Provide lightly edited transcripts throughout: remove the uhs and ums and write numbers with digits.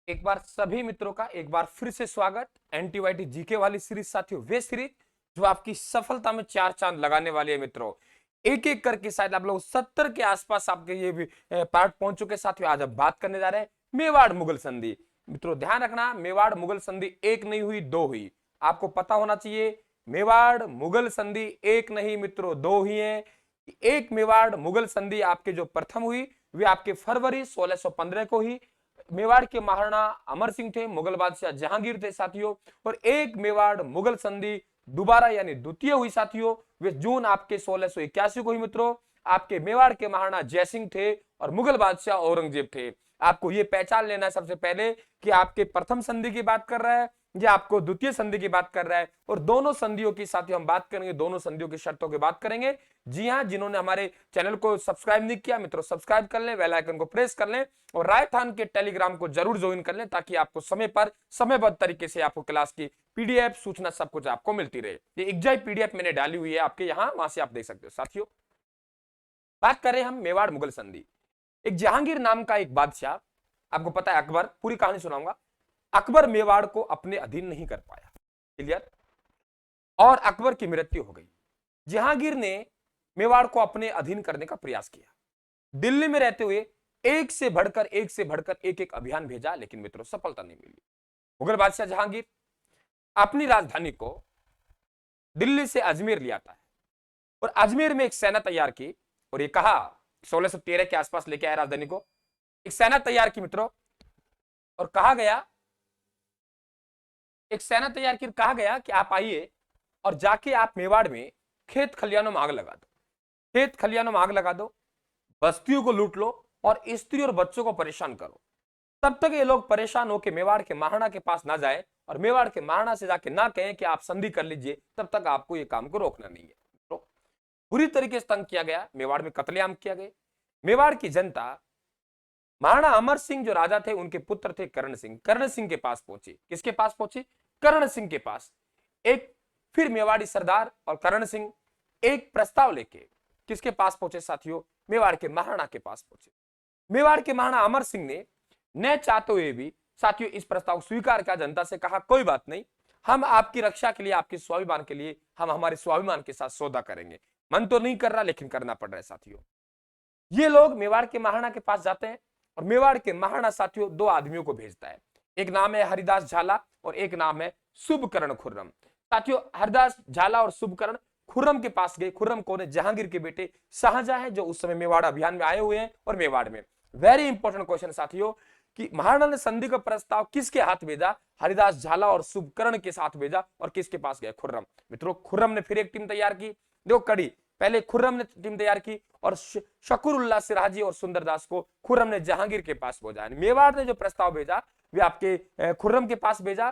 एक बार सभी मित्रों का एक बार फिर से स्वागत। एंटीवाइटी जीके वाली सीरीज साथियों, वे सीरीज जो आपकी सफलता में चार चांद लगाने वाली है मित्रों। एक एक करके शायद आप लोग 70 के आसपास आपके ये भी पार्ट पहुंच चुके साथियों। आज हम बात करने जा रहे हैं मेवाड़ मुगल संधि। मित्रों ध्यान रखना, मेवाड़ मुगल संधि एक नहीं हुई, दो हुई। आपको पता होना चाहिए मेवाड़ मुगल संधि एक नहीं मित्रों, दो हुई है। एक मेवाड़ मुगल संधि आपके जो प्रथम हुई वे आपके फरवरी 1615 को ही। मेवाड़ के महाराणा अमर सिंह थे, मुगल बादशाह जहांगीर थे साथियों। और एक मेवाड़ मुगल संधि दोबारा यानी द्वितीय हुई साथियों, वे जून आपके 1681 को हुई मित्रों। आपके मेवाड़ के महाराणा जयसिंह थे और मुगल बादशाह औरंगजेब थे। आपको ये पहचान लेना है सबसे पहले कि आपके प्रथम संधि की बात कर रहा है या आपको द्वितीय संधि की बात कर रहा है। और दोनों संधियों की साथियों हम बात करेंगे, दोनों संधियों की शर्तों की बात करेंगे। जी हाँ, जिन्होंने हमारे चैनल को सब्सक्राइब नहीं किया मित्रों, सब्सक्राइब कर लें, बेल आइकन को प्रेस कर लें और रायथान के टेलीग्राम को जरूर ज्वाइन कर लें, ताकि आपको समय पर समयबद्ध तरीके से आपको क्लास की पीडीएफ सूचना सब कुछ आपको मिलती रहे। ये एग्जैक्ट पीडीएफ मैंने डाली हुई है आपके यहाँ, वहां से आप देख सकते हो साथियों। बात करें हम मेवाड़ मुगल संधि। एक जहांगीर नाम का एक बादशाह, आपको पता है अकबर, पूरी कहानी सुनाऊंगा। अकबर मेवाड़ को अपने अधीन नहीं कर पाया, क्लियर, और अकबर की मृत्यु हो गई। जहांगीर ने मेवाड़ को अपने अधीन करने का प्रयास किया। दिल्ली में रहते हुए एक से बढ़कर एक एक अभियान भेजा, लेकिन मित्रों सफलता नहीं मिली। मुगल बादशाह जहांगीर अपनी राजधानी को दिल्ली से अजमेर ले आता है और अजमेर में एक सेना तैयार की। और ये कहा 1613 के आसपास लेके आया राजधानी को, एक सेना तैयार की मित्रों। और कहा गया, एक सेना तैयार की, कहा गया कि आप आइए और जाके आप मेवाड़ में खेत खलियानों में आग लगा दो, खेत खलियानों में आग लगा दो, बस्तियों को लूट लो और स्त्री और बच्चों को परेशान करो। तब तक ये लोग परेशान होकर मेवाड़ के महाराणा के पास ना जाए और मेवाड़ के महाराणा से जाके ना कहें कि आप संधि कर लीजिए, तब तक आपको ये काम को रोकना नहीं है। तो बुरी तरीके से तंग किया गया, मेवाड़ में कत्लेआम किया गया। मेवाड़ की जनता महाराणा अमर सिंह जो राजा थे, उनके पुत्र थे करण सिंह, करण सिंह के पास पहुंची। किसके पास पहुंची? करण सिंह के पास। एक फिर मेवाड़ी सरदार और करण सिंह एक प्रस्ताव लेके किसके पास पहुंचे साथियों? मेवाड़ के महाराणा के पास पहुंचे। मेवाड़ के महाराणा अमर सिंह ने न चाहते हुए भी साथियों इस प्रस्ताव को स्वीकार किया। जनता से कहा कोई बात नहीं, हम आपकी रक्षा के लिए, आपके स्वाभिमान के लिए, हम हमारे स्वाभिमान के साथ सौदा करेंगे। मन तो नहीं कर रहा, लेकिन करना पड़ रहा है साथियों। ये लोग मेवाड़ के महाराणा के पास जाते हैं और मेवाड़ के महाराणा साथियों दो आदमियों को भेजता है। एक नाम है हरिदास झाला और एक नाम है शुभकर्ण खुर्रम। साथियों हरिदास झाला और शुभकर्ण खुर्रम के पास गए। खुर्रम कौन है? जहांगीर के बेटे शाहजहां है, जो उस समय मेवाड़ अभियान में आए हुए हैं। और मेवाड़ में वेरी इंपॉर्टेंट क्वेश्चन साथियों कि महाराणा ने संधि का प्रस्ताव किसके हाथ भेजा? हरिदास झाला और शुभकर्ण के साथ भेजा। और किसके पास गया? खुर्रम। मित्रों खुर्रम ने फिर एक टीम तैयार की। देखो कड़ी, पहले खुर्रम ने टीम तैयार की और शकरुल्लाह सिराजी और सुंदरदास को खुर्रम ने जहांगीर के पास भेजा। मेवाड़ ने जो प्रस्ताव भेजा वे आपके खुर्रम के पास भेजा,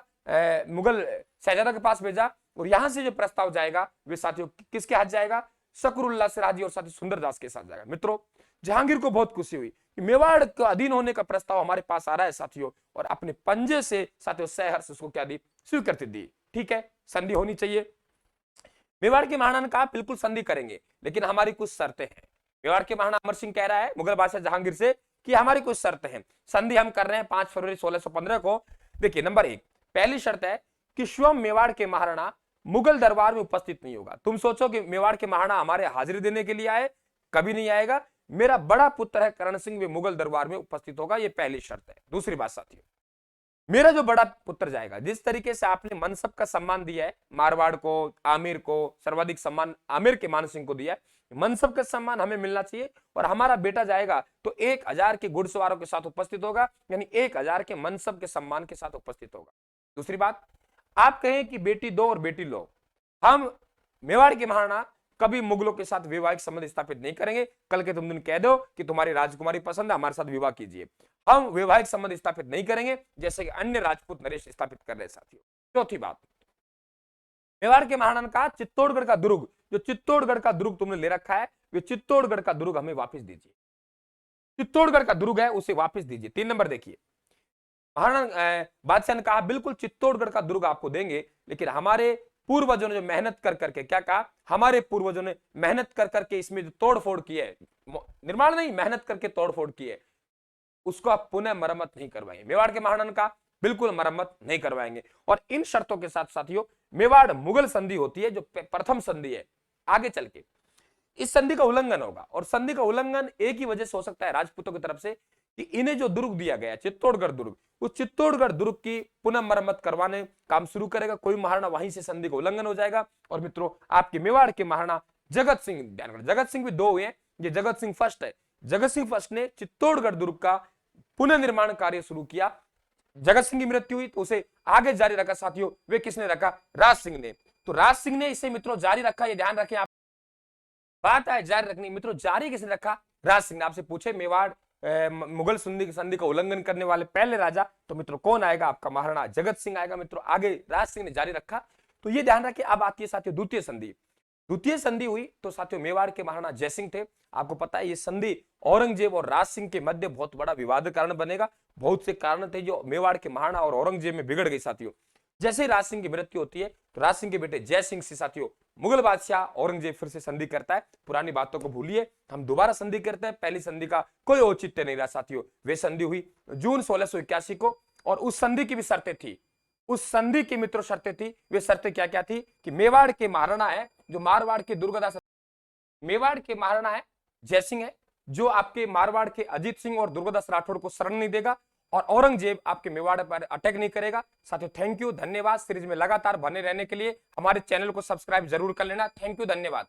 मुगल शहजादा के पास भेजा। और यहां से जो प्रस्ताव जाएगा वे साथियों किसके हाथ जाएगा? शकरुल्लाह सिराजी और साथी सुंदरदास के साथ जाएगा। मित्रों जहांगीर को बहुत खुशी हुई कि मेवाड़ के अधीन होने का प्रस्ताव हमारे पास आ रहा है साथियों, और अपने पंजे से साथियों सहर्ष उसको क्या दी? स्वीकृति दी। ठीक है, संधि होनी चाहिए। मेवाड़ के महाराणा ने कहा बिल्कुल संधि करेंगे, लेकिन हमारी कुछ शर्तें हैं। मेवाड़ के महाराणा अमर सिंह कह रहा है मुगल बादशाह जहांगीर से कि हमारी कुछ शर्तें हैं, संधि हम कर रहे हैं 5 फरवरी 1615 को। देखिए नंबर 1, पहली शर्त है कि स्वयं मेवाड़ के महाराणा मुगल दरबार में उपस्थित नहीं होगा। तुम सोचो कि मेवाड़ के महाराणा हमारे हाजिरी देने के लिए आए, कभी नहीं आएगा। मेरा बड़ा पुत्र है करण सिंह, वे मुगल दरबार में उपस्थित होगा, ये पहली शर्त है। दूसरी बात साथियों, मेरा जो बड़ा पुत्र जाएगा, जिस तरीके से आपने मनसब का सम्मान दिया है मारवाड़ को, आमिर को, सर्वाधिक सम्मान आमिर के मान सिंह को दिया है, मनसब का सम्मान हमें मिलना चाहिए। और हमारा बेटा जाएगा तो 1000 के घुड़सवारों के साथ उपस्थित होगा, यानी 1000 के मनसब के सम्मान के साथ उपस्थित होगा। दूसरी बात, आप कहें कि बेटी दो और बेटी लो, हम मेवाड़ के महाराणा कभी मुगलों के साथ वैवाहिक संबंध स्थापित नहीं करेंगे। कल के तुम दिन कह दो कि तुम्हारी राजकुमारी पसंद है, हमारे साथ विवाह कीजिए, हम वैवाहिक संबंध स्थापित नहीं करेंगे, जैसे कि अन्य राजपूत नरेश स्थापित कर रहे साथियों। चौथी बात, मेवाड़ के महाराणा ने कहा चित्तौड़गढ़ का दुर्ग, जो चित्तौड़गढ़ का दुर्ग तुमने ले रखा है, वे चित्तौड़गढ़ का दुर्ग हमें वापस दीजिए। चित्तौड़गढ़ का दुर्ग है उसे वापस दीजिए। 3 नंबर देखिए, महाराणा बादशाह ने कहा बिल्कुल चित्तौड़गढ़ का दुर्ग आपको देंगे, लेकिन हमारे पूर्वजों ने जो मेहनत कर करके, क्या कहा? हमारे पूर्वजों ने मेहनत कर करके इसमें जो तोड़फोड़ की है, निर्माण नहीं, मेहनत करके तोड़फोड़ की है, उसको आप पुनः मरम्मत नहीं करवाएंगे। मेवाड़ के महाराणा का बिल्कुल मरम्मत नहीं करवाएंगे। और इन शर्तों के साथ साथियों मेवाड़ मुगल संधि होती है जो प्रथम संधि है, आगे चल के इस संधि का उल्लंघन होगा। और संधि का उल्लंघन एक ही वजह से हो सकता है राजपूतों की तरफ से कि इन्हें जो दुर्ग दिया गया चित्तौड़गढ़ दुर्ग, उस चित्तौड़गढ़ दुर्ग की पुनः मरम्मत करवाने काम शुरू करेगा कोई महाराणा, वहीं से संधि का उल्लंघन हो जाएगा। और मित्रों आपके मेवाड़ के महाराणा जगत सिंह, ध्यान रखना जगत सिंह भी दो हुए हैं, ये जगत सिंह फर्स्ट है। जगत सिंह फर्स्ट ने चित्तौड़गढ़ दुर्ग का पुनर्निर्माण कार्य शुरू किया। जगत सिंह की मृत्यु हुई तो उसे आगे जारी रखा साथियों, वे किसने रखा? राज सिंह ने। तो राज सिंह ने इसे मित्रों जारी रखा, ये ध्यान रखें आप, बात है जारी रखनी मित्रों, जारी किसने रखा? राज सिंह ने। आपसे पूछे मेवाड़ मुगल संधि का उल्लंघन करने वाले पहले राजा, तो मित्रों कौन आएगा? आपका महाराणा जगत सिंह आएगा मित्रों, आगे राज सिंह ने जारी रखा। तो ये ध्यान रखिए। अब आती है साथियों द्वितीय संधि। द्वितीय संधि हुई तो साथियों मेवाड़ के महाराणा जयसिंह थे। आपको पता है ये संधि औरंगजेब और राज सिंह के मध्य बहुत बड़ा विवाद कारण बनेगा। बहुत से कारण थे जो मेवाड़ के महाराणा और औरंगजेब में बिगड़ गई साथियों। जैसे ही राज सिंह की मृत्यु होती है तो राज सिंह के बेटे जय सिंह से साथियों मुगल बादशाह औरंगजेब फिर से संधि करता है। पुरानी बातों को भूलिए, हम दोबारा संधि करते हैं। पहली संधि का कोई औचित्य नहीं रहा साथियों। वे संधि हुई जून 1681 को, और उस संधि की भी शर्तें थी। उस संधि की मित्रों शर्तें थी। वे शर्तें क्या क्या थी कि मेवाड़ के महाराणा है जो मारवाड़ के दुर्गदास, मेवाड़ के महाराणा है जयसिंह है जो आपके मारवाड़ के अजीत सिंह और दुर्गदास राठौड़ को शरण नहीं देगा, और औरंगजेब आपके मेवाड़ पर अटैक नहीं करेगा। साथियों थैंक यू, धन्यवाद। सीरीज में लगातार बने रहने के लिए हमारे चैनल को सब्सक्राइब जरूर कर लेना। थैंक यू, धन्यवाद।